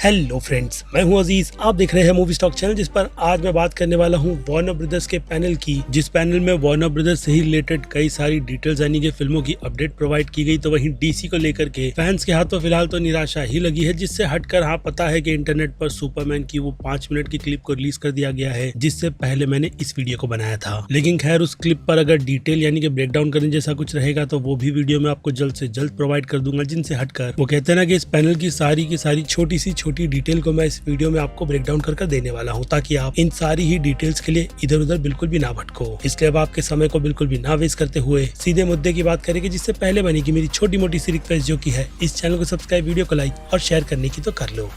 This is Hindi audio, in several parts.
हेलो फ्रेंड्स, मैं हूं अजीज। आप देख रहे हैं मूवी स्टॉक चैनल, जिस पर आज मैं बात करने वाला हूं वार्नर ब्रदर्स के पैनल की, जिस पैनल में वार्नर ब्रदर्स से ही रिलेटेड कई सारी डिटेल्स यानी कि फिल्मों की अपडेट प्रोवाइड की गई। तो वहीं डीसी को लेकर के फैंस के हाथों फिलहाल तो निराशा ही लगी है, जिससे हटकर हाँ पता है कि इंटरनेट पर सुपरमैन की वो 5 मिनट की क्लिप को रिलीज कर दिया गया है, जिससे पहले मैंने इस वीडियो को बनाया था। लेकिन खैर, उस क्लिप पर अगर डिटेल यानी कि ब्रेकडाउन करने जैसा कुछ रहेगा तो वो भी वीडियो में आपको जल्द से जल्द प्रोवाइड कर दूंगा। जिनसे हटकर वो कहते हैं ना कि इस पैनल की सारी छोटी डिटेल को मैं इस वीडियो में आपको ब्रेक डाउन कर देने वाला हूं, ताकि आप इन सारी ही डिटेल्स के लिए इधर उधर बिल्कुल भी ना भटको। इसलिए अब आपके समय को बिल्कुल भी ना वेस्ट करते हुए सीधे मुद्दे की बात करेंगे, जिससे पहले बनेगी मेरी छोटी मोटी सी रिक्वेस्ट, जो की है इस चैनल को सब्सक्राइब, वीडियो को लाइक और शेयर करने की तो कर लो।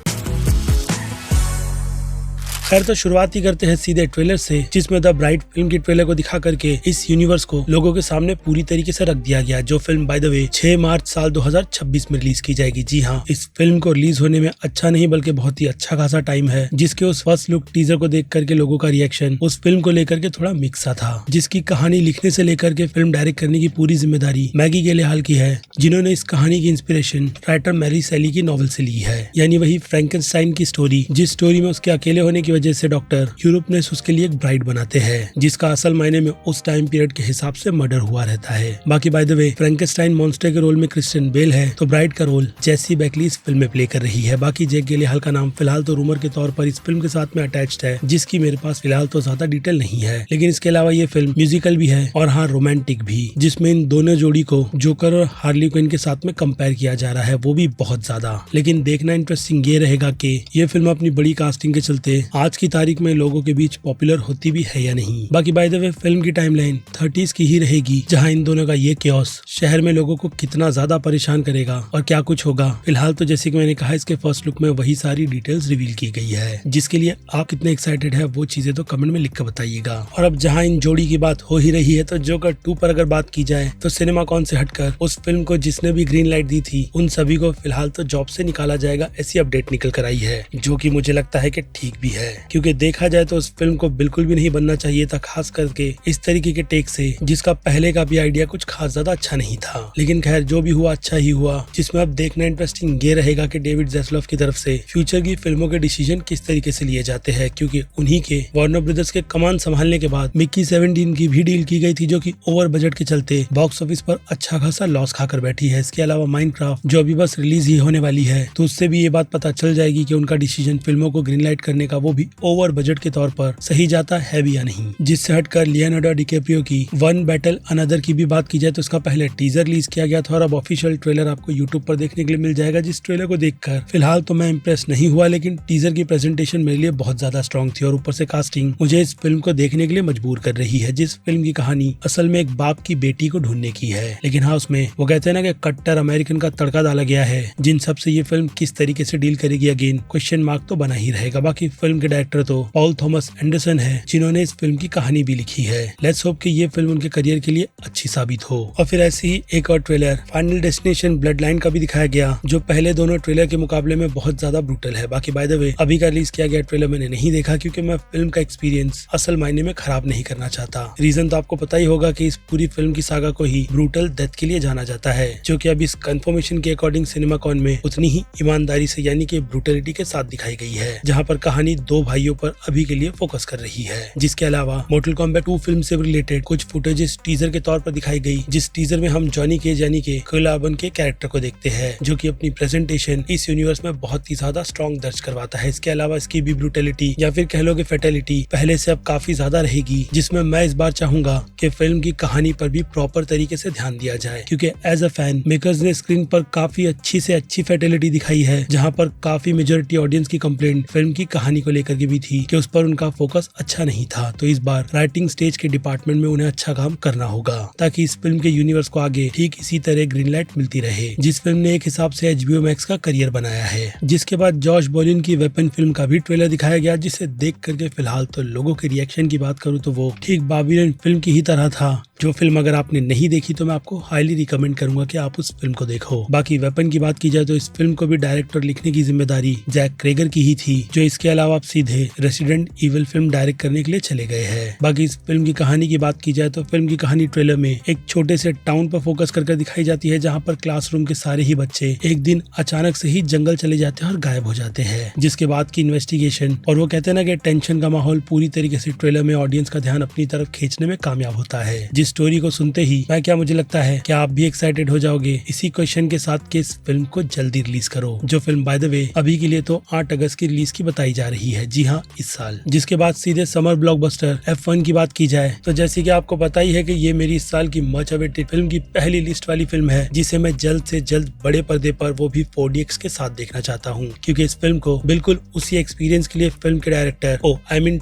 खैर, तो शुरुआत ही करते हैं सीधे ट्रेलर से, जिसमें द ब्राइड फिल्म की ट्रेलर को दिखा करके इस यूनिवर्स को लोगों के सामने पूरी तरीके से रख दिया गया, जो फिल्म बाय द वे 6 मार्च साल 2026 में रिलीज की जाएगी। जी हाँ, इस फिल्म को रिलीज होने में अच्छा नहीं बल्कि बहुत ही अच्छा खासा टाइम है, जिसके उस फर्स्ट लुक टीजर को देख करके लोगों का रिएक्शन उस फिल्म को लेकर के थोड़ा मिक्स सा था, जिसकी कहानी लिखने से लेकर के फिल्म डायरेक्ट करने की पूरी जिम्मेदारी मैगी गिलेनहाल की है, जिन्होंने इस कहानी की इंस्पिरेशन राइटर मैरी शैली की नॉवल से ली है, यानी वही फ्रैंकेनस्टाइन की स्टोरी, जिस स्टोरी में उसके अकेले होने की वजह से डॉक्टर यूरोपनेस उसके लिए एक ब्राइड बनाते हैं, जिसका असल मायने में उस टाइम पीरियड के हिसाब से मर्डर हुआ रहता है। बाकी by the way, Frankenstein monster के रोल में क्रिस्टियन बेल है, तो ब्राइड का रोल जेसी बेकली इस फिल्म में प्ले कर रही है। बाकी जैक गिलेनहाल का नाम फिलहाल तो रूमर के तौर पर इस फिल्म के साथ में अटैच्ड है, जिसकी मेरे पास फिलहाल तो ज्यादा डिटेल नहीं है। लेकिन इसके अलावा ये फिल्म म्यूजिकल भी है और हाँ रोमांटिक भी, जिसमें इन दोनों जोड़ी को जोकर और हार्ली क्विन के साथ में कंपेयर किया जा रहा है, वो भी बहुत ज्यादा। लेकिन देखना इंटरेस्टिंग ये रहेगा कि ये फिल्म अपनी बड़ी कास्टिंग के चलते आज की तारीख में लोगों के बीच पॉपुलर होती भी है या नहीं। बाकी बाय द वे, फिल्म की टाइमलाइन 30s की ही रहेगी, जहां इन दोनों का ये क्योस शहर में लोगों को कितना ज्यादा परेशान करेगा और क्या कुछ होगा। फिलहाल तो जैसे कि मैंने कहा, इसके फर्स्ट लुक में वही सारी डिटेल्स रिवील की गई है, जिसके लिए आप कितने एक्साइटेड है वो चीजें तो कमेंट में लिख कर बताइएगा। और अब जहां इन जोड़ी की बात हो ही रही है, तो जोकर 2 पर अगर बात की जाए तो सिनेमाकॉन से हटकर उस फिल्म को जिसने भी ग्रीन लाइट दी थी उन सभी को फिलहाल तो जॉब से निकाला जाएगा, ऐसी अपडेट निकल कर आई है, जो की मुझे लगता है कि ठीक भी है, क्योंकि देखा जाए तो उस फिल्म को बिल्कुल भी नहीं बनना चाहिए था, खास करके इस तरीके के टेक से, जिसका पहले का भी आइडिया कुछ खास ज्यादा अच्छा नहीं था। लेकिन खैर, जो भी हुआ अच्छा ही हुआ। जिसमें अब देखना इंटरेस्टिंग ये रहेगा कि डेविड ज़ैस्लोव की तरफ से फ्यूचर की फिल्मों के डिसीजन किस तरीके से लिए जाते हैं, क्योंकि उन्हीं के वार्नर ब्रदर्स के कमान संभालने के बाद मिक्की 17 की भी डील की गई थी, जो कि ओवर बजट के चलते बॉक्स ऑफिस पर अच्छा खासा लॉस खाकर बैठी है। इसके अलावा माइनक्राफ्ट जो अभी बस रिलीज ही होने वाली है, तो उससे भी ये बात पता चल जाएगी कि उनका डिसीजन फिल्मों को ग्रीन लाइट करने का वो भी ओवर बजट के तौर पर सही जाता है भी या नहीं। जिससे हटकर लियोनार्डो डिकैप्रियो की वन बैटल अनदर की भी बात की जाए तो उसका पहले टीजर रिलीज किया गया था और अब ऑफिशियल ट्रेलर आपको यूट्यूब पर देखने के लिए मिल जाएगा। जिस ट्रेलर को देखकर फिलहाल तो मैं इम्प्रेस नहीं हुआ, लेकिन टीजर की प्रेजेंटेशन मेरे लिए बहुत ज्यादा स्ट्रॉन्ग थी और ऊपर से कास्टिंग मुझे इस फिल्म को देखने के लिए मजबूर कर रही है। जिस फिल्म की कहानी असल में एक बाप की बेटी को ढूंढने की है, लेकिन हाँ उसमें वो कहते हैं ना कि कट्टर अमेरिकन का तड़का डाला गया है, जिन सबसे ये फिल्म किस तरीके से डील करेगी अगेन क्वेश्चन मार्क तो बना ही रहेगा। बाकी फिल्म के डायरेक्टर तो पॉल थॉमस एंडरसन है, जिन्होंने इस फिल्म की कहानी भी लिखी है। लेट्स होप कि ये फिल्म उनके करियर के लिए अच्छी साबित हो। और फिर ऐसे ही एक और trailer final destination blood line का भी दिखाया गया, जो पहले दोनों ट्रेलर के मुकाबले में बहुत ज्यादा ब्रूटल है। बाकी बाय द वे, अभी का रिलीज किया गया ट्रेलर मैंने नहीं देखा, क्योंकि मैं फिल्म का एक्सपीरियंस असल मायने में खराब नहीं करना चाहता। रीजन तो आपको पता ही होगा कि इस पूरी फिल्म की सागा को ही ब्रूटल डेथ के लिए जाना जाता है, जो कि अब इस कंफर्मेशन के अकॉर्डिंग सिनेमाकॉन में उतनी ही ईमानदारी से यानी कि ब्रूटलिटी के साथ दिखाई गई है, जहाँ पर कहानी 2 भाइयों पर अभी के लिए फोकस कर रही है। जिसके अलावा मोर्टल कॉम्बैट 2 फिल्म से रिलेटेड कुछ फुटेजेस टीजर के तौर पर दिखाई गई, जिस टीजर में हम जॉनी केज यानी कि कोला अर्बन के कैरेक्टर को देखते हैं, जो कि अपनी प्रेजेंटेशन इस यूनिवर्स में बहुत ही ज्यादा स्ट्रॉन्ग दर्ज करवाता है। इसके अलावा इसकी भी ब्रूटलिटी या फिर कह लो कि फेटेलिटी पहले से अब काफी ज्यादा रहेगी, जिसमें मैं इस बार चाहूंगा कि फिल्म की कहानी पर भी प्रॉपर तरीके से ध्यान दिया जाए, क्योंकि एज अ फैन मेकर्स ने स्क्रीन पर काफी अच्छी से अच्छी फेटेलिटी दिखाई है, जहाँ पर काफी मेजोरिटी ऑडियंस की कंप्लेंट फिल्म की कहानी को लेकर के भी थी कि उस पर उनका फोकस अच्छा नहीं था। तो इस बार राइटिंग स्टेज के डिपार्टमेंट में उन्हें अच्छा काम करना होगा, ताकि इस फिल्म के यूनिवर्स को आगे ठीक इसी तरह ग्रीन लाइट मिलती रहे, जिस फिल्म ने एक हिसाब से HBO मैक्स का करियर बनाया है। जिसके बाद जॉश ब्रोलिन की वेपन फिल्म का भी ट्रेलर दिखाया गया, जिसे देख करके फिलहाल तो लोगों के रिएक्शन की बात करूँ तो वो ठीक बाबिलोन फिल्म की ही तरह था, जो फिल्म अगर आपने नहीं देखी तो मैं आपको हाईली रिकमेंड करूंगा कि आप उस फिल्म को देखो। बाकी वेपन की बात की जाए तो इस फिल्म को भी डायरेक्ट और लिखने की जिम्मेदारी जैक क्रेगर की ही थी, जो इसके अलावा आप सीधे रेसिडेंट इविल फिल्म डायरेक्ट करने के लिए चले गए हैं। बाकी इस फिल्म की कहानी की बात की जाए तो फिल्म की कहानी ट्रेलर में एक छोटे से टाउन पर फोकस करके दिखाई जाती है, जहाँ पर क्लासरूम के सारे ही बच्चे एक दिन अचानक से ही जंगल चले जाते हैं और गायब हो जाते हैं। जिसके बाद की इन्वेस्टिगेशन और वो कहते हैं ना कि टेंशन का माहौल पूरी तरीके से ट्रेलर में ऑडियंस का ध्यान अपनी तरफ खींचने में कामयाब होता है। जिस स्टोरी को सुनते ही मुझे लगता है कि आप भी एक्साइटेड हो जाओगे इसी क्वेश्चन के साथ कि इस फिल्म को जल्दी रिलीज करो। जो फिल्म बाय द वे अभी के लिए तो 8 अगस्त की रिलीज की बताई जा रही है, जी हाँ इस साल। जिसके बाद सीधे समर ब्लॉकबस्टर F1 की बात की जाए तो जैसे कि आपको पता ही है कि ये मेरी इस साल की मच अवेटेड फिल्म की पहली लिस्ट वाली फिल्म है, जिसे मैं जल्द से जल्द बड़े पर्दे पर वो भी 4DX के साथ देखना चाहता हूँ, क्योंकि इस फिल्म को बिल्कुल उसी एक्सपीरियंस के लिए फिल्म के director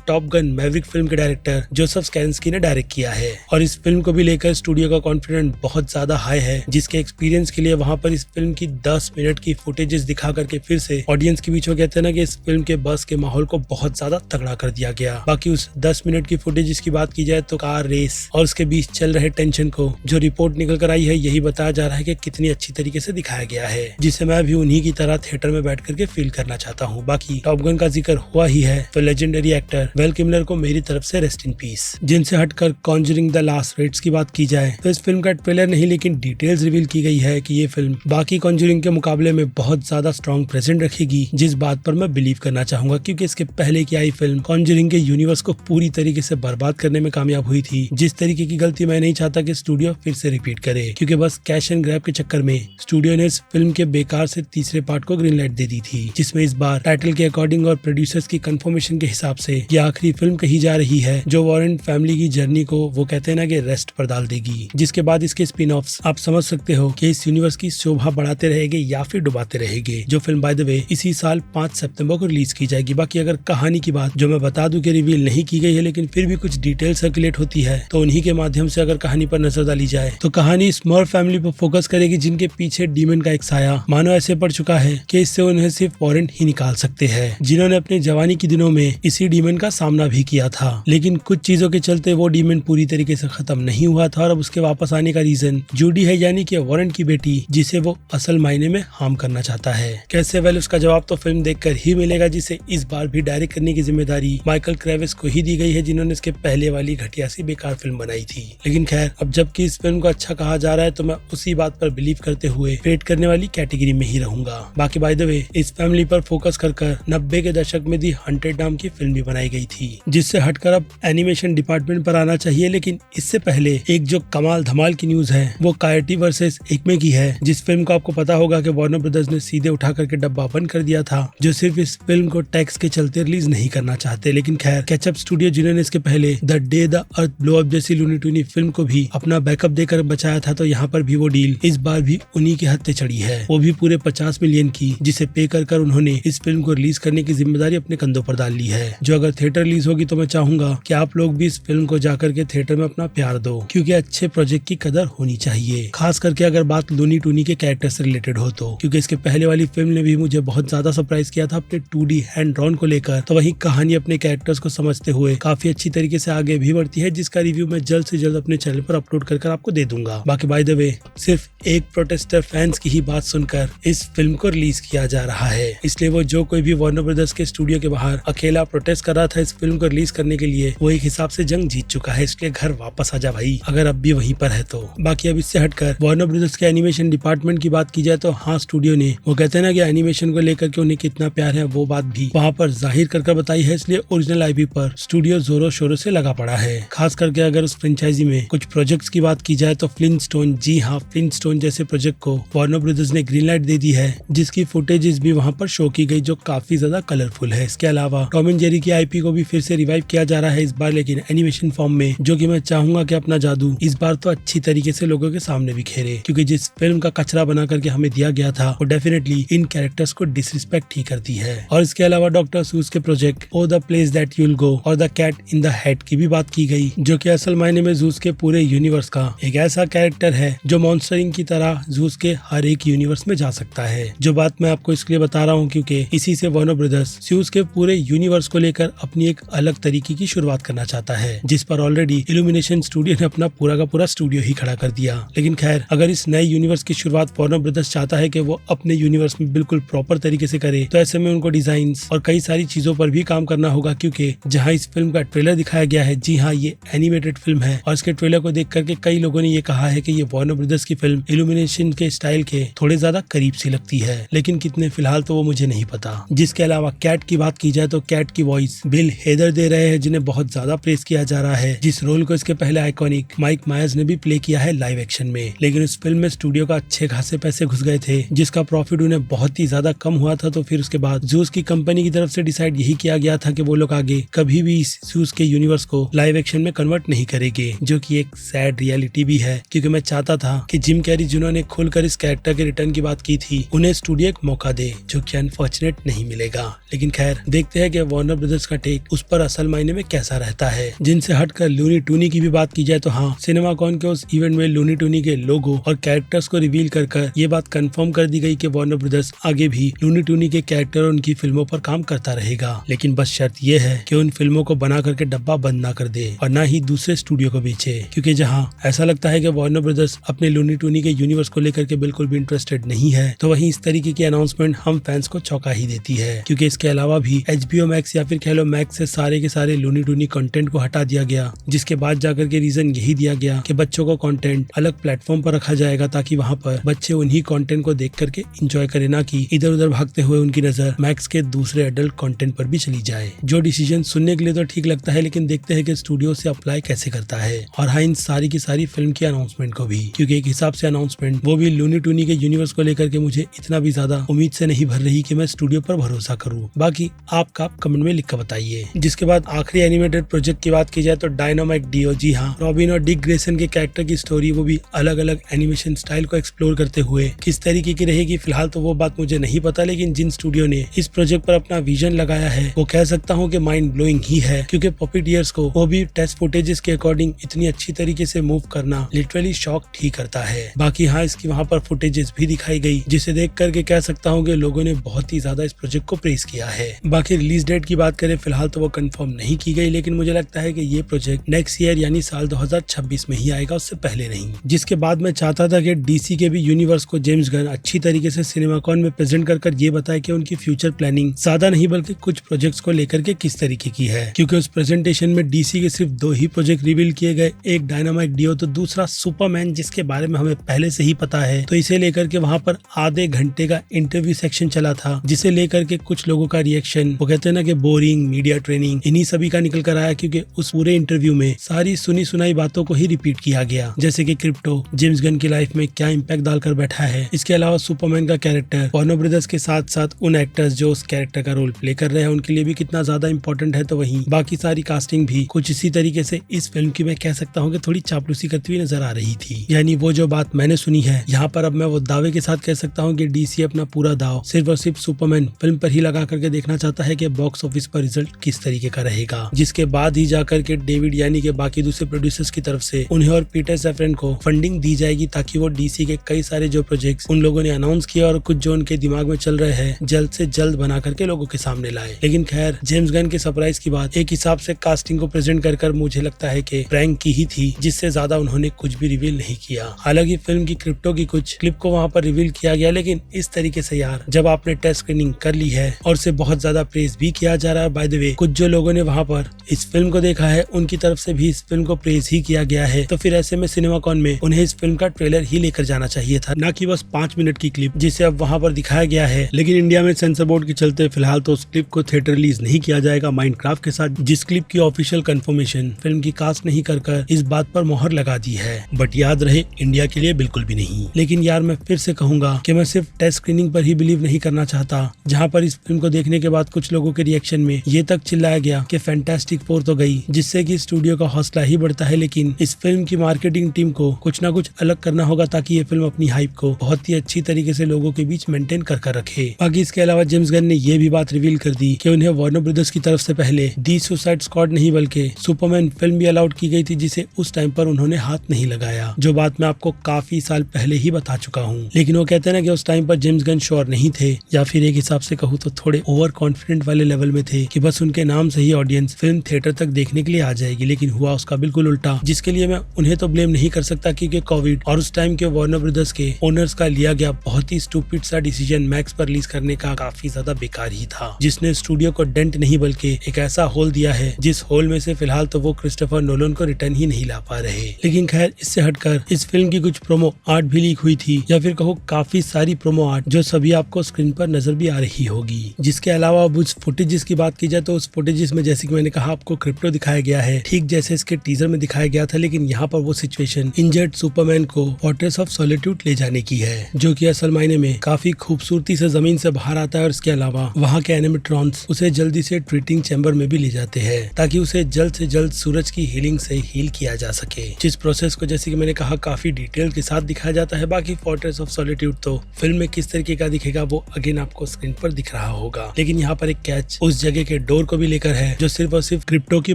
top gun Maverick film के डायरेक्टर जोसेफ स्कैरिस्की ने डायरेक्ट किया है। और इस फिल्म को भी लेकर स्टूडियो का कॉन्फिडेंस बहुत ज्यादा हाई है, जिसके एक्सपीरियंस के लिए वहाँ पर इस फिल्म की 10 मिनट की फुटेजेस दिखा करके फिर से ऑडियंस के बीच में कहते हैं ना कि इस फिल्म के बस के माहौल को बहुत ज्यादा तगड़ा कर दिया गया। बाकी उस 10 मिनट की फुटेजेस की बात की जाए तो कार रेस और उसके बीच चल रहे टेंशन को जो रिपोर्ट निकल कर आई है, यही बताया जा रहा है कि कितनी अच्छी तरीके से दिखाया गया है, जिसे मैं भी उन्हीं की तरह थिएटर में बैठ करके फील करना चाहता हूँ। बाकी टॉप गन का जिक्र हुआ ही है तो लेजेंडरी एक्टर वेल किमलर को मेरी तरफ से रेस्ट इन पीस। जिनसे हटकर कॉन्जरिंग द लास्ट राइट्स की बात की जाए तो इस फिल्म का ट्रेलर नहीं लेकिन डिटेल्स रिवील की गई है कि ये फिल्म बाकी कॉन्जरिंग के मुकाबले में बहुत ज्यादा स्ट्रॉन्ग प्रेजेंट रखेगी, जिस बात पर मैं बिलीव करना चाहूंगा, क्योंकि इसके पहले की आई फिल्म कॉन्जरिंग के यूनिवर्स को पूरी तरीके से बर्बाद करने में कामयाब हुई थी। जिस तरीके की गलती मैं नहीं चाहता कि स्टूडियो फिर से रिपीट करे, क्योंकि बस कैश एंड ग्रैब के चक्कर में स्टूडियो ने इस फिल्म के बेकार से तीसरे पार्ट को ग्रीन लाइट दे दी थी, जिसमें इस बार टाइटल के अकॉर्डिंग और प्रोड्यूसर्स की कंफर्मेशन के हिसाब से ये आखिरी फिल्म कही जा रही है जो वॉरेन फैमिली की जर्नी को वो कहते हैं ना कि रेस्ट पर डाल देगी। जिसके बाद इसके स्पिन ऑफ्स आप समझ सकते हो कि इस यूनिवर्स की शोभा बढ़ाते रहेंगे या फिर डुबाते रहेंगे। जो फिल्म बाय द वे इसी साल 5 सितंबर को रिलीज की जाएगी। बाकी अगर कहानी की बात जो मैं बता दूं कि रिवील नहीं की गई है, लेकिन फिर भी कुछ डिटेल सर्कुलेट होती है, तो उन्हीं के माध्यम से अगर कहानी पर नजर डाली जाए तो कहानी स्मॉर्फ फैमिली पर फोकस करेगी, जिनके पीछे डीमन का एक साया मानो ऐसे पड़ चुका है कि इससे उन्हें सिर्फ वॉरेन ही निकाल सकते हैं, जिन्होंने अपने जवानी के दिनों में इसी डीमन का सामना भी किया था। लेकिन कुछ चीजों के चलते वो डीमन पूरी तरीके से खत्म नहीं हुआ था और अब उसके वापस आने का रीजन जूडी है, यानी कि वॉरेन की बेटी, जिसे वो असल मायने में हार्म करना चाहता है। कैसे? वेल, उसका जवाब तो फिल्म देखकर ही मिलेगा, जिसे इस बार भी डायरेक्ट करने की जिम्मेदारी माइकल क्रेविस को ही दी गई है, जिन्होंने इसके पहले वाली घटिया सी बेकार फिल्म बनाई थी। लेकिन खैर, अब जबकि इस फिल्म को अच्छा कहा जा रहा है तो मैं उसी बात पर बिलीव करते हुए रेट करने वाली कैटेगरी में ही रहूंगा। बाकी बाय द वे इस फैमिली पर फोकस कर 90 के दशक में दी हंटेड नाम की फिल्म भी बनाई गई थी, जिससे हटकर अब एनिमेशन डिपार्टमेंट पर आना चाहिए। लेकिन इससे पहले एक जो कमाल धमाल की न्यूज है वो कायटी वर्सेस एक्मे की है, जिस फिल्म को आपको पता होगा कि वार्नर ब्रदर्स ने सीधे उठा करके डब्बा बंद कर दिया था, जो सिर्फ इस फिल्म को टैक्स के चलते रिलीज नहीं करना चाहते। लेकिन खैर, कैचअप स्टूडियो जिन्होंने इसके पहले the day the earth blow up जैसी लूनी टूनी फिल्म को भी अपना बैकअप देकर बचाया था, तो यहाँ पर भी वो डील इस बार भी उन्हीं के हत्थे चढ़ी है, वो भी पूरे 50 मिलियन की, जिसे पे कर उन्होंने इस फिल्म को रिलीज करने की जिम्मेदारी अपने कंधों पर डाल ली है। जो अगर थिएटर रिलीज होगी तो मैं चाहूंगा कि आप लोग भी इस फिल्म को जाकर के थिएटर में अपना प्यार दो, क्योंकि अच्छे प्रोजेक्ट की कदर होनी चाहिए, खास करके अगर बात लूनी टूनी के कैरेक्टर से रिलेटेड हो तो, क्योंकि इसके पहले वाली फिल्म ने भी मुझे बहुत ज्यादा सरप्राइज किया था अपने 2D हैंड ड्रॉन को लेकर। तो वही कहानी अपने कैरेक्टर्स को समझते हुए काफी अच्छी तरीके से आगे भी बढ़ती है, जिसका रिव्यू मैं जल्द से जल्द अपने चैनल पर अपलोड कर आपको दे दूंगा। बाकी बाय द वे सिर्फ एक प्रोटेस्टर फैंस की ही बात सुनकर इस फिल्म को रिलीज किया जा रहा है, इसलिए वो जो कोई भी वार्नर ब्रदर्स के स्टूडियो के बाहर अकेला प्रोटेस्ट कर रहा था इस फिल्म को रिलीज करने के लिए, वो एक हिसाब से जंग जीत चुका है। इसलिए घर वापस आ जा भाई, अगर अब भी वहीं पर है तो। बाकी अब इससे हटकर वार्नर ब्रदर्स के एनिमेशन डिपार्टमेंट की बात की जाए तो हाँ, स्टूडियो ने वो कहते हैं ना कि एनिमेशन को लेकर के उन्हें कितना प्यार है, वो बात भी वहाँ पर जाहिर कर बताई है। इसलिए ओरिजिनल आईपी पर स्टूडियो जोरों शोरों से लगा पड़ा है। खास करके अगर उस फ्रेंचाइजी में कुछ प्रोजेक्ट्स की बात की जाए तो फ्लिंटस्टोन, जी हाँ फ्लिंटस्टोन जैसे प्रोजेक्ट को वार्नर ब्रदर्स ने ग्रीन लाइट दे दी है, जिसकी फुटेजेस भी वहाँ पर शो की गई, जो काफी ज्यादा कलरफुल है। इसके अलावा टॉम एंड जेरी की आईपी को भी फिर से रिवाइव किया जा रहा है इस बार, लेकिन एनिमेशन फॉर्म में, जो कि मैं चाहूंगा कि अपना जादू इस बार तो अच्छी तरीके से लोगों के सामने बिखेरे, क्योंकि जिस फिल्म का कचरा बना करके हमें दिया गया था वो डेफिनेटली इन कैरेक्टर्स को डिसरिस्पेक्ट ही करती है। और इसके अलावा डॉक्टर सूज के project oh the place that you'll go और the cat in the hat की भी बात की गई, जो कि असल मायने में जूस के पूरे यूनिवर्स का एक ऐसा कैरेक्टर है जो मॉन्स्टरिंग की तरह जूस के हर एक यूनिवर्स में जा सकता है। जो बात मैं आपको इसलिए बता रहा हूँ क्योंकि इसी से वार्नर ब्रदर्स जूस के पूरे यूनिवर्स को लेकर अपनी एक अलग तरीके की शुरुआत करना चाहता है, जिस पर ऑलरेडी इल्यूमिनेशन स्टूडियो स्टूडियो ने अपना पूरा का पूरा स्टूडियो ही खड़ा कर दिया। लेकिन खैर, अगर इस नए यूनिवर्स की शुरुआत वार्नर ब्रदर्स चाहता है कि वो अपने यूनिवर्स में बिल्कुल प्रॉपर तरीके से करे, तो ऐसे में उनको डिजाइन और कई सारी चीजों पर भी काम करना होगा, क्योंकि जहां इस फिल्म का ट्रेलर दिखाया गया है, जी हाँ, ये एनिमेटेड फिल्म है और इसके ट्रेलर को देख करके कई लोगों ने ये कहा है कि ये वार्नर ब्रदर्स की फिल्म इल्यूमिनेशन के स्टाइल के थोड़े ज्यादा करीब सी लगती है, लेकिन कितने फिलहाल तो वो मुझे नहीं पता। जिसके अलावा कैट की बात की जाए तो कैट की वॉइस बिल हेदर दे रहे हैं, जिन्हें बहुत ज्यादा प्रेस किया जा रहा है, जिस रोल को इसके पहले आइकॉनिक माइक मायर्स ने भी प्ले किया है लाइव एक्शन में। लेकिन इस फिल्म में स्टूडियो का अच्छे खासे पैसे घुस गए थे, जिसका प्रॉफिट उन्हें बहुत ही ज्यादा कम हुआ था। तो फिर उसके बाद जूस की कंपनी की तरफ से डिसाइड यही किया गया था कि वो लोग आगे कभी भी इस जूस के यूनिवर्स को लाइव एक्शन में कन्वर्ट नहीं करेंगे, जो कि एक सैड रियलिटी भी है, क्योंकि मैं चाहता था कि जिम कैरी जिन्होंने खुलकर इस कैरेक्टर के रिटर्न की बात की थी, उन्हें स्टूडियो एक मौका दे, जो कि अनफॉर्चुनेट नहीं मिलेगा। लेकिन खैर, देखते हैं कि वार्नर ब्रदर्स का टेक उस पर असल मायने में कैसा रहता है। जिनसे हटकर लूनी टूनी की भी बात की जाए तो हाँ, सिनेमाकॉन के उस इवेंट में लूनी टूनी के लोगो और कैरेक्टर्स को रिवील कर ये बात कंफर्म कर दी गई कि वार्नर ब्रदर्स आगे भी लूनी टूनी के कैरेक्टर और उनकी फिल्मों पर काम करता रहेगा। लेकिन बस शर्त ये है कि उन फिल्मों को बना करके डब्बा बंद ना कर दे और ना ही दूसरे स्टूडियो को बेचे, क्योंकि जहाँ ऐसा लगता है कि वार्नर ब्रदर्स अपने लूनी टूनी के यूनिवर्स को लेकर के बिल्कुल भी इंटरेस्टेड नहीं है, तो वहीं इस तरीके की अनाउंसमेंट हम फैंस को चौंका ही देती है। क्योंकि इसके अलावा भी HBO मैक्स या फिर कह लो मैक्स से सारे के सारे लूनी टूनी कंटेंट को हटा दिया गया, जिसके बाद जाकर के रीजन यही दिया गया कि बच्चों को कंटेंट अलग प्लेटफॉर्म पर रखा जाएगा, ताकि वहां पर बच्चे उन्हीं कंटेंट को देख करके एंजॉय करें, ना कि इधर उधर भागते हुए उनकी नजर मैक्स के दूसरे एडल्ट कंटेंट पर भी चली जाए। जो डिसीजन सुनने के लिए तो ठीक लगता है, लेकिन देखते हैं कि स्टूडियो से अप्लाई कैसे करता है। और हाँ, इन सारी की सारी फिल्म की अनाउंसमेंट को भी, क्योंकि एक हिसाब से अनाउंसमेंट वो भी लूनी टूनी के यूनिवर्स को लेकर के मुझे इतना भी ज्यादा उम्मीद से नहीं भर रही कि मैं स्टूडियो पर भरोसा करूं। बाकी आपका कमेंट में लिख कर बताइए। जिसके बाद आखिरी एनिमेटेड प्रोजेक्ट की बात की जाए तो डायनामाइट डीओ, जी हाँ, रॉबिन और डिक ग्रेसन के कैरेक्टर की स्टोरी, वो भी अलग अलग एनिमेशन स्टाइल को एक्सप्लोर करते हुए किस तरीके की रहेगी फिलहाल तो वो बात मुझे नहीं पता, लेकिन जिन स्टूडियो ने इस प्रोजेक्ट पर अपना विजन लगाया है वो कह सकता हूँ कि माइंड ब्लोइंग ही है, क्योंकि पॉपिटियर्स को वो भी टेस्ट फुटेजेस के अकॉर्डिंग इतनी अच्छी तरीके से मूव करना लिटरली शॉक ही करता है। बाकी हाँ, इसकी वहाँ पर फुटेजेस भी दिखाई गई, जिसे देख करके कह सकता हूँ कि लोगों ने बहुत ही ज्यादा इस प्रोजेक्ट को प्रेस किया है। बाकी रिलीज डेट की बात करें फिलहाल तो वो कंफर्म नहीं की गई, लेकिन मुझे लगता है कि ये प्रोजेक्ट नेक्स्ट ईयर यानी साल 2026 में ही आएगा, उससे पहले नहीं। जिसके बाद मैं चाहता था कि डीसी के भी यूनिवर्स को जेम्स गन अच्छी तरीके से सिनेमाकॉन में प्रेजेंट कर ये बताए कि उनकी फ्यूचर प्लानिंग ज्यादा नहीं बल्कि कुछ प्रोजेक्ट्स को लेकर के किस तरीके की है, क्योंकि उस प्रेजेंटेशन में डीसी के सिर्फ 2 ही प्रोजेक्ट रिवील किए गए, एक डायनामाइट डीओ तो दूसरा सुपरमैन, जिसके बारे में हमें पहले से ही पता है। तो इसे लेकर के वहाँ पर आधे घंटे का इंटरव्यू सेक्शन चला था, जिसे लेकर के कुछ लोगों का रिएक्शन, वो कहते हैं ना कि बोरिंग मीडिया ट्रेनिंग, इन्हीं सभी का निकल कर आया, क्योंकि उस पूरे इंटरव्यू में सारी सुनी सुनाई बातों को ही रिपीट किया गया, जैसे कि क्रिप्टो जेम्स गन की लाइफ में क्या इम्पैक्ट डालकर बैठा है। इसके अलावा सुपरमैन का कैरेक्टर वार्नर ब्रदर्स के साथ साथ उन एक्टर्स जो उस कैरेक्टर का रोल प्ले कर रहे हैं उनके लिए भी कितना ज्यादा इंपॉर्टेंट है। तो वहीं बाकी सारी कास्टिंग भी कुछ इसी तरीके से इस फिल्म की मैं कह सकता हूँ कि थोड़ी चापलूसी करती हुई नजर आ रही थी। यानी वो जो बात मैंने सुनी है यहाँ पर, अब मैं वो दावे के साथ कह सकता हूँ कि डीसी अपना पूरा दाव सिर्फ और सिर्फ सुपरमैन फिल्म पर ही लगा करके देखना चाहता है कि बॉक्स ऑफिस पर रिजल्ट किस तरीके का रहेगा, जिसके बाद ही जाकर के डेविड यानी के बाकी दूसरे प्रोड्यूसर्स की तरफ से उन्हें और पीटर सैफरन को फंडिंग दी जाएगी, ताकि वो डीसी के कई सारे जो प्रोजेक्ट्स उन लोगों ने अनाउंस किया और कुछ जो उनके दिमाग में चल रहे हैं जल्द से जल्द बना करके लोगों के सामने लाए। लेकिन खैर, जेम्स गन के सरप्राइज की बात एक हिसाब से कास्टिंग को प्रेजेंट कर मुझे लगता है कि प्रैंक की ही थी, जिससे ज्यादा उन्होंने कुछ भी रिवील नहीं किया। हालांकि फिल्म की क्रिप्टो की कुछ क्लिप को वहाँ पर रिवील किया गया, लेकिन इस तरीके से यार, जब आपने टेस्ट स्क्रीनिंग कर ली है और उसे बहुत ज्यादा प्रेज भी किया जा रहा है, बाय द वे कुछ जो लोगों ने वहाँ पर इस फिल्म को देखा है उनकी तरफ से भी इस फिल्म को प्रेज ही किया गया है, तो फिर ऐसे में सिनेमाकॉन में उन्हें इस फिल्म का ट्रेलर ही लेकर जाना चाहिए था, ना कि बस 5 मिनट की क्लिप जिसे अब वहाँ पर दिखाया गया है। लेकिन इंडिया में सेंसर बोर्ड के चलते फिलहाल तो उस क्लिप को थिएटर रिलीज नहीं किया जाएगा माइनक्राफ्ट के साथ, जिस क्लिप की ऑफिशियल कंफर्मेशन फिल्म की कास्ट नहीं कर इस बात पर मोहर लगा दी है। बट याद रहे, इंडिया के लिए बिल्कुल भी नहीं। लेकिन यार, मैं फिर से कहूंगा कि मैं सिर्फ टेस्ट स्क्रीनिंग पर ही बिलीव नहीं करना चाहता, जहाँ पर इस फिल्म को देखने के बाद कुछ लोगों के रिएक्शन में ये तक चिल्लाया गया कि फैंटास्टिक 4 तो गई, जिससे कि स्टूडियो का हौसला ही बढ़ता है। लेकिन इस फिल्म की मार्केटिंग टीम को कुछ ना कुछ अलग करना होगा, ताकि ये फिल्म अपनी हाइप को बहुत ही अच्छी तरीके से लोगों के बीच मेंटेन कर रखे। बाकी इसके अलावा जेम्स गन ने ये भी बात रिवील कर दी कि उन्हें वार्नर ब्रदर्स की तरफ से पहले दी सुसाइड स्क्वाड नहीं बल्कि सुपरमैन फिल्म भी अलाउड की गई थी, जिसे उस टाइम पर उन्होंने हाथ नहीं लगाया, जो बात मैं आपको काफी साल पहले ही बता चुका हूँ। लेकिन वो कहते हैं ना कि उस टाइम पर जेम्स गन श्योर नहीं थे, या फिर एक हिसाब से कहूँ तो थोड़े ओवर कॉन्फिडेंट वाले लेवल में थे कि बस उनके नाम से ही ऑडियंस फिल्म थिएटर तक देखने के लिए आ जाएगी। लेकिन हुआ उसका बिल्कुल उल्टा, जिसके लिए मैं उन्हें तो ब्लेम नहीं कर सकता क्योंकि कोविड और उस टाइम के वार्नर ब्रदर्स के ओनर्स का लिया गया बहुत ही स्टूपिड सा डिसीजन मैक्स पर रिलीज करने का काफी ज्यादा बेकार ही था, जिसने स्टूडियो को डेंट नहीं बल्कि एक ऐसा होल दिया है जिस होल में से फिलहाल तो वो क्रिस्टोफर नोलन को रिटर्न ही नहीं ला पा रहे। लेकिन खैर, इससे हटकर इस फिल्म की कुछ प्रोमो आर्ट भी लीक हुई थी, या फिर कहो काफी सारी प्रोमो आर्ट जो सभी आपको स्क्रीन पर नजर भी आ रही होगी। जिसके अलावा अब उस फुटेजेस की बात की जाए तो उस फुटेजेस में जैसे कि मैंने कहा आपको क्रिप्टो दिखाया गया है, ठीक जैसे इसके टीजर में दिखाया गया था, लेकिन यहाँ पर वो सिचुएशन इंजर्ड सुपरमैन को फोर्ट्रेस ऑफ सॉलिट्यूड ले जाने की है, जो कि असल मायने में काफी खूबसूरती से जमीन से बाहर आता है। और इसके अलावा वहाँ के एनिमेट्रॉन्स उसे जल्दी से ट्रीटिंग चैम्बर में भी ले जाते हैं ताकि उसे जल्द से जल्द सूरज की हीलिंग से हील किया जा सके, जिस प्रोसेस को जैसे कि मैंने कहा काफी डिटेल के साथ दिखाया जाता है। बाकी फोर्ट्रेस ऑफ सॉलिट्यूड तो फिल्म में किस तरीके का दिखेगा वो अगेन आपको स्क्रीन पर दिख रहा होगा, लेकिन यहाँ पर एक कैच उस जगह के डोर को भी लेकर है जो सिर्फ और सिर्फ क्रिप्टो की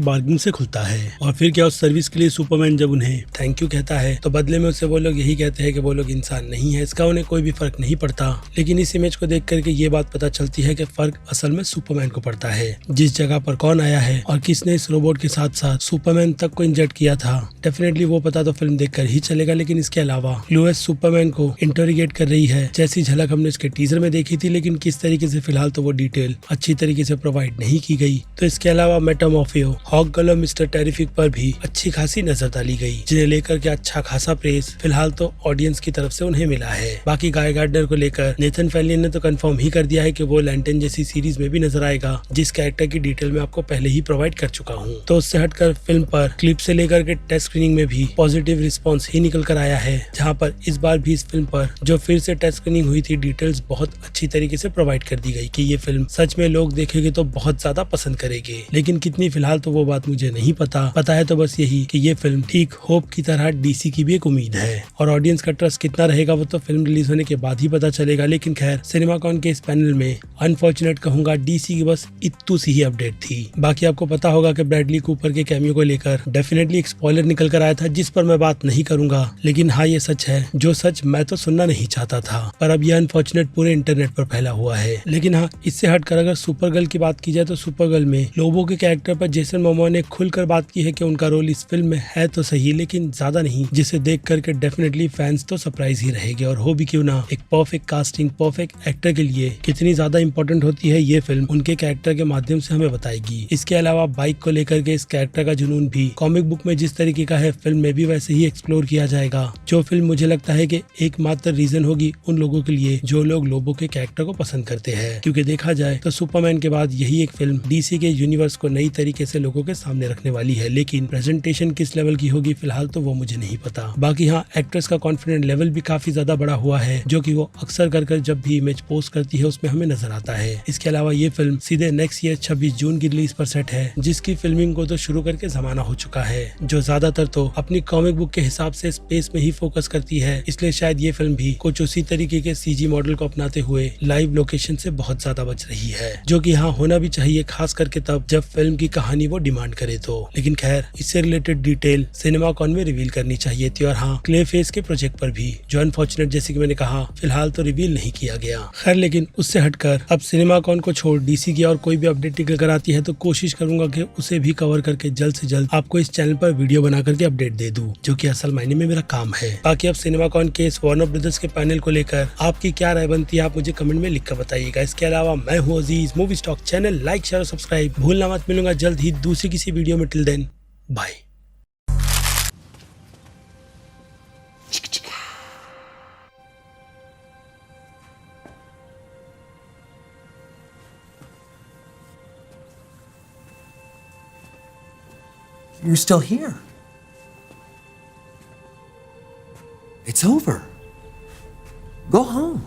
बार्गेनिंग से खुलता है। और फिर क्या, उस सर्विस के लिए सुपरमैन जब उन्हें थैंक यू कहता है तो बदले में उससे वो लोग यही कहते हैं कि वो लोग इंसान नहीं है, इसका उन्हें कोई भी फर्क नहीं पड़ता। लेकिन इस इमेज को देख करके ये बात पता चलती है कि फर्क असल में सुपरमैन को पड़ता है। जिस जगह पर कौन आया है और किसने इस रोबोट के साथ साथ सुपरमैन तक को इंजेक्ट किया था, डेफिनेटली वो पता तो फिल्म देखकर ही चलेगा। लेकिन इसके अलावा लुइस सुपरमैन को इंटरोगेट कर रही है, जैसी झलक हमने इसके टीजर में देखी थी, लेकिन किस तरीके से फिलहाल तो वो डिटेल अच्छी तरीके से प्रोवाइड नहीं की गई। तो इसके अलावा मेटामॉर्फियो, हॉक गर्ल और मिस्टर टेरिफिक पर भी अच्छी खासी नजर डाली गई, जिन्हें लेकर के अच्छा खासा प्रेज फिलहाल तो ऑडियंस की तरफ से उन्हें मिला है। बाकी गाय गार्डनर को लेकर नेथन फेलियन ने तो कंफर्म ही कर दिया है कि वो लैंटन जैसी सीरीज में भी नजर आएगा, जिस कैरेक्टर की डिटेल मैं आपको पहले ही प्रोवाइड कर चुका हूँ। तो उससे हटकर फिल्म पर क्लिप से लेकर के टेस्ट स्क्रीनिंग में भी पॉजिटिव रिस्पॉन्स ही निकल कर आया है, जहाँ पर इस बार भी इस फिल्म पर जो फिर से टेस्ट स्क्रीनिंग हुई थी डिटेल्स बहुत अच्छी तरीके से प्रोवाइड कर दी गई कि ये फिल्म सच में लोग देखेंगे तो बहुत ज्यादा पसंद करेंगे। लेकिन कितनी फिलहाल तो वो बात मुझे नहीं पता है तो बस यही कि ये फिल्म ठीक होप की तरह डीसी की भी एक उम्मीद है, और ऑडियंस का ट्रस्ट कितना रहेगा वो तो फिल्म रिलीज होने के बाद ही पता चलेगा। लेकिन खैर, सिनेमाकॉन के इस पैनल में अनफॉर्चुनेट कहूंगा डीसी की बस इतनी सी ही अपडेट थी। बाकी आपको पता होगा कि ब्रैडली कूपर के कैमियो को लेकर डेफिनेटली एक स्पॉइलर निकल कर आया था, जिस पर मैं बात नहीं करूंगा। लेकिन हाँ, ये सच है, जो सच मैं तो सुनना नहीं चाहता था, पर अब यह अनफॉर्चुनेट पूरे इंटरनेट पर फैला हुआ है। लेकिन हाँ, इससे हटकर अगर सुपरगर्ल की बात की जाए तो सुपरगर्ल में लोबो के कैरेक्टर पर जेसन मोमो ने खुलकर बात की है कि उनका रोल इस फिल्म में है तो सही, लेकिन ज्यादा नहीं, जिसे देख करके डेफिनेटली फैंस तो सरप्राइज ही रहेंगे। और हो भी क्यों ना, एक परफेक्ट कास्टिंग परफेक्ट एक्टर के लिए कितनी ज्यादा इंपॉर्टेंट होती है ये फिल्म उनके कैरेक्टर के माध्यम से हमें बताएगी। इसके अलावा बाइक को लेकर के इस कैरेक्टर का जुनून भी कॉमिक बुक में जिस तरीके का है फिल्म में भी वैसे ही एक्सप्लोर किया जाएगा, जो फिल्म मुझे लगता है कि एकमात्र रीजन होगी उन लोगों के लिए जो लोग लोबो के कैरेक्टर को पसंद करते हैं। क्योंकि देखा जाए तो सुपरमैन के बाद यही एक फिल्म डीसी के यूनिवर्स को नई तरीके से लोगों के सामने रखने वाली है, लेकिन प्रेजेंटेशन किस लेवल की होगी फिलहाल तो वो मुझे नहीं पता। बाकी हाँ, एक्ट्रेस का कॉन्फिडेंट लेवल भी काफी ज्यादा बड़ा हुआ है, जो कि वो अक्सर कर जब भी इमेज पोस्ट करती है उसमें हमें नजर आता है। इसके अलावा ये फिल्म सीधे नेक्स्ट ईयर 26 जून की रिलीज पर सेट है, जिसकी फिल्मिंग को तो शुरू करके जमाना हो चुका है, जो ज्यादातर तो अपनी कॉमिक बुक के हिसाब से स्पेस में ही फोकस करती है। इसलिए शायद ये फिल्म भी कुछ उसी तरीके के सीजी मॉडल को अपनाते हुए लाइव लोकेशन से बहुत ज्यादा बच रही है, जो कि हाँ होना भी चाहिए, खास करके तब जब फिल्म की कहानी वो डिमांड करे तो। लेकिन खैर, इससे रिलेटेड डिटेल सिनेमाकॉन में रिवील करनी चाहिए थी, और हाँ, क्ले फेस के प्रोजेक्ट पर भी, जो अनफॉर्चुनेट जैसे कि मैंने कहा फिलहाल तो रिवील नहीं किया गया। खैर, लेकिन उससे हटकर अब सिनेमाकॉन को छोड़ डीसी की और कोई भी अपडेट निकल कर आती है तो कोशिश करूंगा कि उसे भी कवर करके जल्द से जल्द आपको इस चैनल पर वीडियो बना करके अपडेट दे दूं, जो कि असल मायने में मेरा काम है। बाकी अब सिनेमाकॉन के इस वार्नर ब्रदर्स के पैनल को लेकर आपकी क्या राय बनती है आप मुझे कमेंट में लिख कर बताइएगा। इसके अलावा मैं हूँ Aziz, movie stock channel like share और सब्सक्राइब भूलना मत। मिलूंगा जल्द ही दूसरी किसी वीडियो में। Till then, bye. You're still here. It's over. Go home.